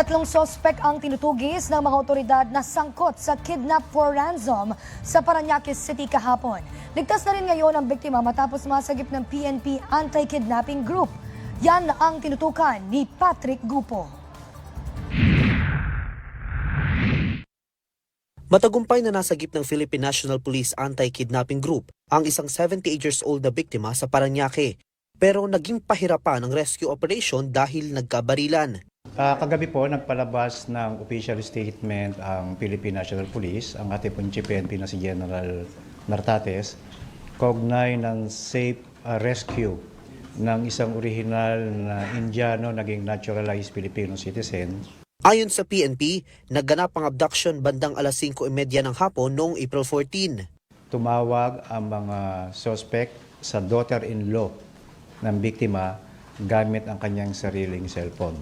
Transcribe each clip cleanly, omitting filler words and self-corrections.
Tatlong sospek ang tinutugis ng mga otoridad na sangkot sa kidnap for ransom sa Parañaque City kahapon. Ligtas na rin ngayon ang biktima matapos masagip ng PNP Anti-Kidnapping Group. Yan ang tinutukan ni Patrick Gupo. Matagumpay na nasagip ng Philippine National Police Anti-Kidnapping Group ang isang 78 years old na biktima sa Parañaque. Pero naging pahirapan ang rescue operation dahil nagkabarilan. Kagabi po, nagpalabas ng official statement ang Philippine National Police, ang ating pong Chief PNP na si General Nartates, kaugnay ng safe rescue ng isang original na Indiano naging naturalized Filipino citizen. Ayon sa PNP, nagganap ang abduction bandang alas 5:30 ng hapon noong April 14. Tumawag ang mga suspect sa daughter-in-law ng biktima gamit ang kanyang sariling cellphone.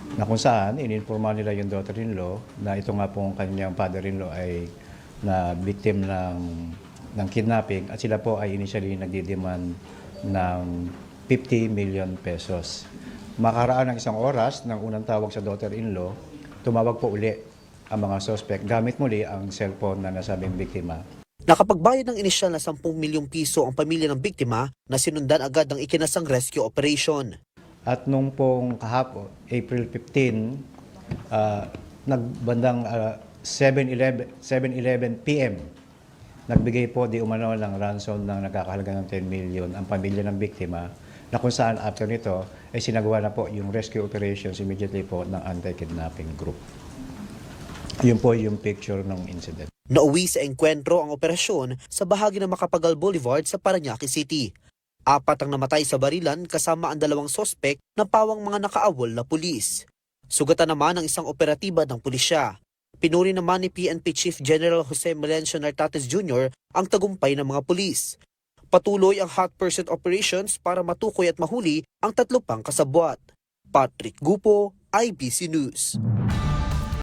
Na kung saan, ininforma nila yung daughter-in-law na ito nga pong kanyang father-in-law ay na victim ng kidnapping at sila po ay initially nagdidemand ng 50 million pesos. Makaraan ng isang oras ng unang tawag sa daughter-in-law, tumawag po uli ang mga suspect gamit muli ang cellphone na nasabing biktima. Nakapagbayad ng inisyal na 10 milyong piso ang pamilya ng biktima na sinundan agad ng ikinasang rescue operation. At nung pong kahapon, April 15, nagbandang 7:11 p.m., nagbigay po di umano ng ransom ng nagkakahalaga ng 10 million ang pamilya ng biktima, na kung saan after nito ay sinagawa na po yung rescue operations immediately po ng anti-kidnapping group. Yun po yung picture ng incident. Nauwi sa engkwentro ang operasyon sa bahagi ng Macapagal Boulevard sa Parañaque City. 4 ang namatay sa barilan kasama ang 2 sospek na pawang mga nakaawol na pulis. Sugatan naman ang isang operatiba ng pulisya. Pinuri naman ni PNP Chief General Jose Melencio Nartates Jr. ang tagumpay ng mga pulis. Patuloy ang hot pursuit operations para matukoy at mahuli ang 3 pang kasabwat. Patrick Gupo, IBC News.